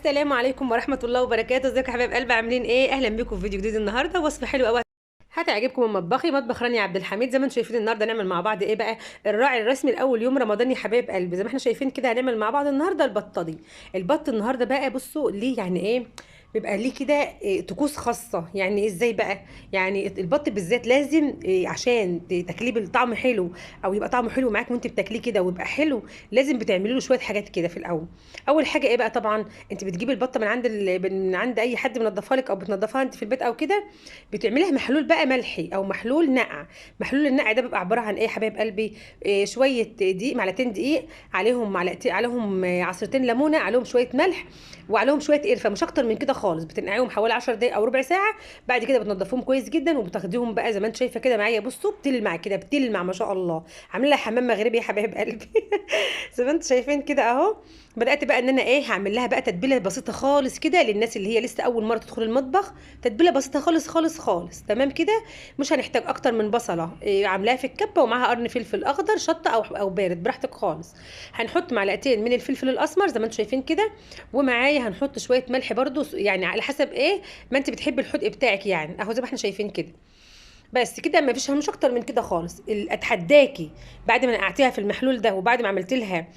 السلام عليكم ورحمه الله وبركاته. ازيكم يا حبايب قلبي، عاملين ايه؟ اهلا بيكم في فيديو جديد. النهارده وصفه حلوه قوي هتعجبكم من مطبخي، مطبخ رانيا عبد الحميد. زي ما انتم شايفين النهارده نعمل مع بعض ايه بقى؟ الراعي الرسمي لاول يوم رمضان يا حبايب قلبي. زي ما احنا شايفين كده هنعمل مع بعض النهارده البطه دي. البط النهارده بقى بصوا ليه يعني ايه، بيبقى ليه كده طقوس خاصه. يعني ازاي بقى؟ يعني البط بالذات لازم عشان تاكليه الطعم حلو، او يبقى طعمه حلو معاك وانت بتاكليه كده ويبقى حلو، لازم بتعملي له شويه حاجات كده في الاول. اول حاجه ايه بقى؟ طبعا انت بتجيبي البطه من عند من عند اي حد منضفها لك او بتنضفها انت في البيت او كده، بتعمليها محلول بقى ملحي او محلول نقع. محلول النقع ده بيبقى عباره عن ايه يا حبايب قلبي؟ شويه دقيق، معلقتين دقيق، عليهم معلقتين، عليهم عصرتين ليمونه، عليهم شويه ملح، وعليهم شويه قرفه، مش اكتر من كده خالص. بتنقعيهم حوالي 10 دقايق او ربع ساعه. بعد كده بتنضفوهم كويس جدا وبتاخديهم بقى زي ما انت شايفه كده معايا. بصوا بتلمع كده، بتلمع ما شاء الله، عامله لها حمام مغربي يا حبايب قلبي. زي ما انتم شايفين كده اهو. بدات بقى ان انا ايه، هعمل لها بقى تتبيله بسيطه خالص كده للناس اللي هي لسه اول مره تدخل المطبخ. تتبيله بسيطه خالص خالص خالص، تمام كده. مش هنحتاج اكتر من بصله عاملاها في الكبه، ومعاها قرن فلفل اخضر، شطه او بارد براحتك خالص. هنحط معلقتين من الفلفل الاسمر زي ما انتم شايفين كده، ومعايا هنحط شويه ملح برده، يعني على حسب ايه ما انت بتحبي الحدق بتاعك، يعني اهو زي ما احنا شايفين كده. بس كده، ما فيش مش اكتر من كده خالص. اتحداكي بعد ما نقعتيها في المحلول ده، وبعد ما عملت لها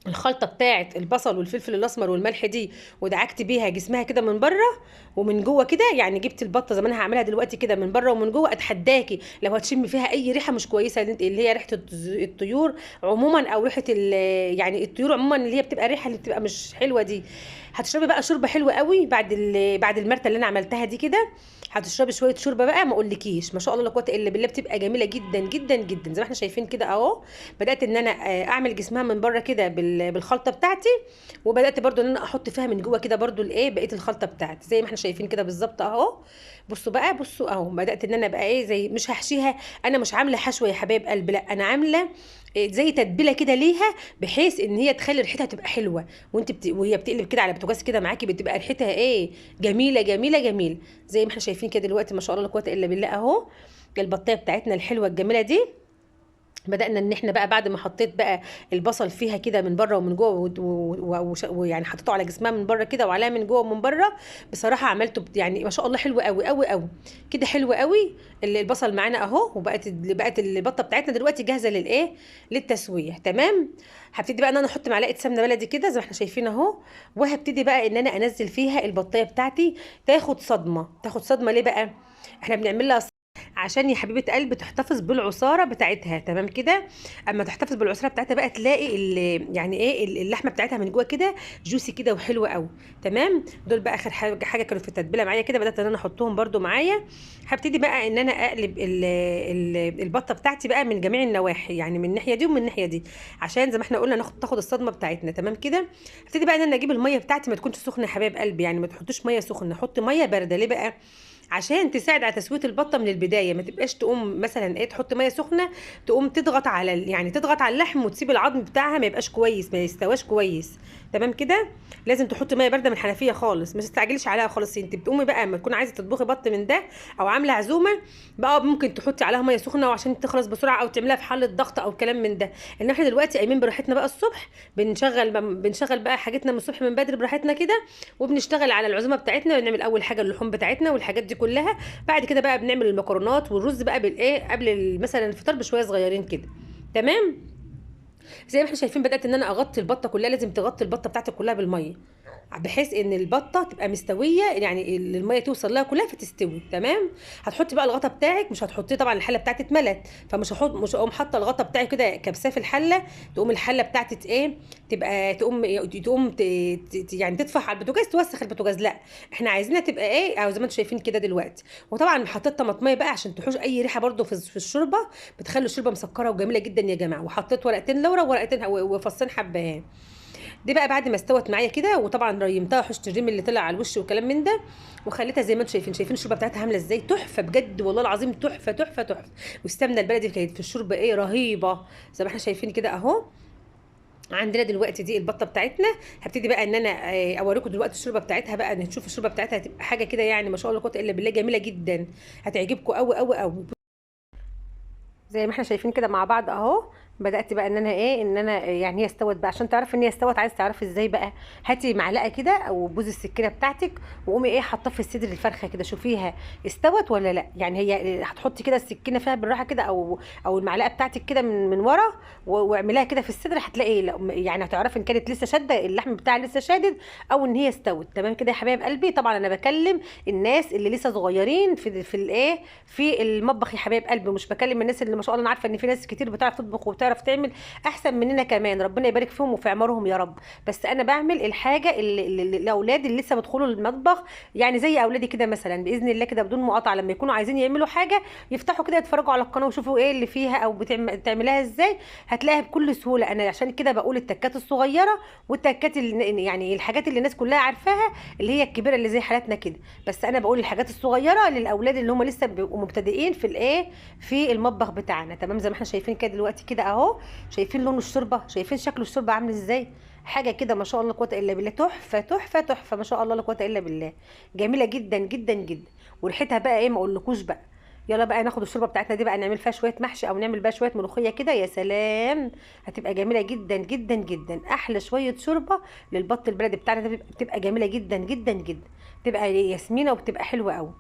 الخلطه بتاعه البصل والفلفل الاسمر والملح دي، ودعكت بيها جسمها كده من بره ومن جوه كده، يعني جبت البطه زي ما انا هعملها دلوقتي كده من بره ومن جوه، اتحداكي لو هتشمي فيها اي ريحه مش كويسه، اللي هي ريحه الطيور عموما، او ريحه يعني الطيور عموما اللي هي بتبقى ريحه اللي بتبقى مش حلوه دي، هتشربي بقى شوربه حلوه قوي بعد بعد المرته اللي انا عملتها دي كده. هتشربي شويه شوربه بقى ما اقولكيش، ما شاء الله لا قوه الا بالله، بتبقى جميله جدا جدا جدا زي ما احنا شايفين كده اهو. بدات ان انا اعمل جسمها من بره كده بالخلطه بتاعتي، وبدات برضو ان انا احط فيها من جوه كده برضو الايه بقيه الخلطه بتاعتي زي ما احنا شايفين كده بالظبط اهو. بصوا بقى، بصوا اهو، بدات ان انا بقى ايه، زي مش هحشيها. انا مش عامله حشوه يا حبايب قلبي، لا انا عامله زي تتبيله كده ليها، بحيث ان هي تخلي ريحتها تبقى حلوه. وهي بتقلب كده على بوتاجاز كده معاكي، بتبقى ريحتها ايه، جميله جميله جميله. زي ما احنا شايفين كده دلوقتي ما شاء الله لا قوه الا بالله اهو. البطايه بتاعتنا الحلوه الجميله دي، بدأنا ان احنا بقى بعد ما حطيت بقى البصل فيها كده من بره ومن جوه، ويعني حطيته على جسمها من بره كده وعليها من جوه ومن بره. بصراحه عملته يعني ما شاء الله حلو قوي قوي قوي كده، حلو قوي. البصل معانا اهو، بقت البطه بتاعتنا دلوقتي جاهزه للايه، للتسويه، تمام. هبتدي بقى ان انا احط معلقه سمنه بلدي كده زي ما احنا شايفين اهو، وهبتدي بقى ان انا انزل فيها البطايه بتاعتي. تاخد صدمه، تاخد صدمه ليه بقى؟ احنا بنعمل لها عشان يا حبيبه قلبي تحتفظ بالعصاره بتاعتها، تمام كده. اما تحتفظ بالعصاره بتاعتها بقى تلاقي يعني ايه اللحمه بتاعتها من جوه كده جوسي كده وحلوه قوي، تمام. دول بقى اخر حاجه كانوا في التتبيله معايا كده، بدات ان انا احطهم برده معايا. هبتدي بقى ان انا اقلب البطه بتاعتي بقى من جميع النواحي، يعني من الناحيه دي ومن الناحيه دي، عشان زي ما احنا قلنا تاخد الصدمه بتاعتنا، تمام كده. هبتدي بقى ان انا اجيب الميه بتاعتي، ما تكونش سخنه يا حبايب قلبي، يعني ما تحطوش ميه سخنه، حط ميه بارده. ليه بقى؟ عشان تساعد على تسويه البطه من البدايه، ما تبقاش تقوم مثلا ايه تحط ميه سخنه تقوم تضغط على يعني تضغط على اللحم وتسيب العظم بتاعها ما يبقاش كويس، ما يستواش كويس، تمام كده. لازم تحطي ميه بارده من الحنفيه خالص، ما تستعجليش عليها خالص. انت بتقومي بقى اما تكون عايزه تطبخي بط من ده، او عامله عزومه بقى، ممكن تحطي عليها ميه سخنه وعشان تخلص بسرعه، او تعمليها في حله ضغط او كلام من ده. ان احنا دلوقتي قايمين براحتنا بقى الصبح، بنشغل بقى حاجتنا من الصبح من بدري براحتنا كده، وبنشتغل على العزومه بتاعتنا، ونعمل اول حاجه اللحوم بتاعتنا والحاجات دي كلها. بعد كده بقى بنعمل المكرونات والرز بقى بالايه قبل مثلا الفطار بشويه صغيرين كده، تمام. زي ما احنا شايفين بدات ان انا اغطي البطه كلها، لازم تغطي البطه بتاعتك كلها بالميه، بحيث ان البطه تبقى مستويه، يعني الميه توصل لها كلها فتستوي، تمام. هتحطي بقى الغطا بتاعك، مش هتحطيه طبعا، الحله بتاعتي اتملت، مش هقوم حاطه الغطا بتاعي كده كبساه في الحله. تقوم الحله بتاعتي ايه، تبقى يعني تطفح على البوتاجاز، توسخ البوتاجاز، لا. احنا عايزينها تبقى ايه، او زي ما انتم شايفين كده دلوقتي. وطبعا حطيت طماطميه بقى عشان تحوش اي ريحه برده في الشوربه، بتخلي الشوربه مسكره وجميله جدا يا جماعه. وحطيت ورقتين لورا وورقتين وفصين حبهان. دي بقى بعد ما استوت معايا كده، وطبعا ريمتها حشت الريم اللي طلع على الوش وكلام من ده، وخليتها زي ما انتم شايفين الشوربه بتاعتها عامله ازاي، تحفه بجد والله العظيم، تحفه تحفه تحفه. والسمنه البلدي كانت في الشوربه ايه، رهيبه. زي ما احنا شايفين كده اهو. عندنا دلوقتي دي البطه بتاعتنا. هبتدي بقى ان انا اوريكم دلوقتي الشوربه بتاعتها بقى، نشوف الشوربه بتاعتها هتبقى حاجه كده، يعني ما شاء الله لا قوه الا بالله، جميله جدا، هتعجبكم قوي قوي قوي. زي ما احنا شايفين كده مع بعض اهو. بدات بقى ان انا ايه، ان انا يعني هي استوت بقى. عشان تعرفي ان هي استوت، عايز تعرفي ازاي بقى؟ هاتي معلقه كده او بوز السكينه بتاعتك، وقومي ايه حاطاه في صدر الفرخه كده، شوفيها استوت ولا لا. يعني هي هتحطي كده السكينه فيها بالراحه كده، او المعلقه بتاعتك كده من ورا، واعمليها كده في الصدر، هتلاقي يعني هتعرفي ان كانت لسه شاده، اللحم بتاعها لسه شادد، او ان هي استوت. تمام كده يا حبايب قلبي. طبعا انا بكلم الناس اللي لسه صغيرين في الايه، في المطبخ يا حبايب قلبي، مش بكلم الناس اللي ما شاء الله. انا عارفه ان في ناس كتير بتعرف تطبخ وبتعرف تعمل احسن مننا كمان، ربنا يبارك فيهم وفي اعمارهم يا رب. بس انا بعمل الحاجه اللي الاولاد اللي لسه بيدخلوا المطبخ، يعني زي اولادي كده مثلا، باذن الله كده بدون مقاطعه، لما يكونوا عايزين يعملوا حاجه يفتحوا كده يتفرجوا على القناه ويشوفوا ايه اللي فيها، او بتعملها ازاي، هتلاقيها بكل سهوله. انا عشان كده بقول التكات الصغيره والتكات اللي يعني الحاجات اللي الناس كلها عارفاها، اللي هي الكبيره اللي زي حالاتنا كده. بس انا بقول الحاجات الصغيره للاولاد اللي هم لسه بيبقوا مبتدئين في الايه، في المطبخ بتاعنا. تمام، زي ما احنا شايفين كده دلوقتي كده اهو. شايفين لون الشوربه، شايفين شكل الشوربه عامل ازاي؟ حاجه كده ما شاء الله لا قوه الا بالله، تحفه تحفه تحفه، ما شاء الله لا قوه الا بالله. جميله جدا جدا جدا. وريحتها بقى ايه، ما اقولكوش بقى. يلا بقى ناخد الشوربه بتاعتنا دي بقى، نعمل فيها شويه محشي، او نعمل بقى شويه ملوخيه كده، يا سلام. هتبقى جميله جدا جدا جدا. احلى شويه شوربه للبط البلدي بتاعنا ده، بتبقى جميله جدا جدا جدا. بتبقى ياسمينه وبتبقى حلوه قوي.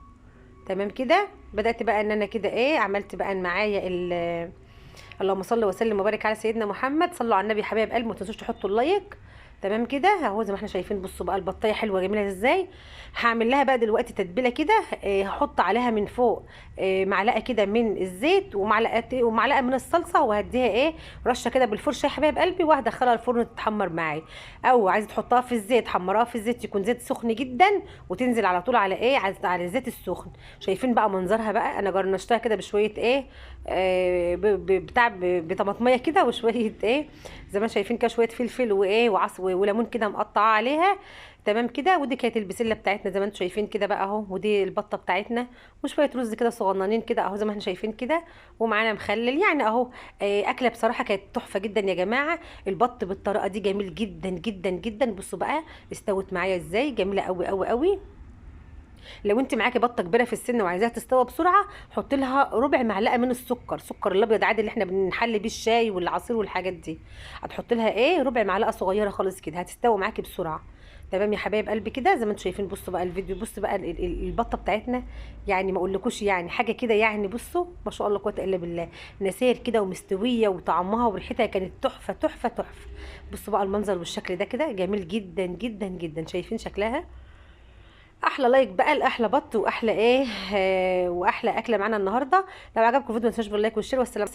تمام كده. بدات بقى ان انا كده ايه، عملت بقى معايا اللهم صل وسلم وبارك على سيدنا محمد. صلوا على النبي يا حبايب قلبي، ما تنسوش تحطوا اللايك. تمام كده اهو، زي ما احنا شايفين. بصوا بقى البطايه حلوه جميله ازاي. هعمل لها بقى دلوقتي تتبيله كده. هحط عليها من فوق معلقه كده من الزيت، ومعلقه من الصلصه، وهديها ايه رشه كده بالفرشه يا حبايب قلبي، وهدخلها الفرن تتحمر معايا. او عايزه تحطها في الزيت، حمراها في الزيت، يكون زيت سخن جدا، وتنزل على طول على ايه، على الزيت السخن. شايفين بقى منظرها بقى؟ انا جرنشتها كده بشويه ايه، بتاع بطماطميه كده، وشويه ايه زي ما شايفين كده، شويه فلفل وايه وليمون كده مقطعه عليها. تمام كده. ودي كانت البسله بتاعتنا زي ما انتم شايفين كده بقى اهو. ودي البطه بتاعتنا، وشويه رز كده صغننين كده اهو، زي ما احنا شايفين كده. ومعانا مخلل يعني اهو. اكله بصراحه كانت تحفه جدا يا جماعه. البط بالطريقه دي جميل جدا جدا جدا. بصوا بقى استوت معايا ازاي، جميله قوي قوي قوي. لو انت معاكي بطه كبيره في السن وعايزاها تستوي بسرعه، حط لها ربع معلقه من السكر الابيض عادي، اللي احنا بنحلي بيه الشاي والعصير والحاجات دي. هتحط لها ايه ربع معلقه صغيره خالص كده، هتستوي معاكي بسرعه. تمام يا حبايب قلبي كده، زي ما انتم شايفين. بصوا بقى الفيديو، بصوا بقى البطه بتاعتنا، يعني ما اقولكوش يعني حاجه كده، يعني بصوا ما شاء الله قوه الا بالله. نسير كده ومستويه، وطعمها وريحتها كانت تحفه تحفه تحفه. بصوا بقى المنظر والشكل ده كده جميل جدا جدا جدا. شايفين شكلها؟ احلى لايك بقى لاحلى بط واحلى ايه، واحلى اكله معانا النهارده. لو عجبكم الفيديو ما تنسوش باللايك والشير، والسلام.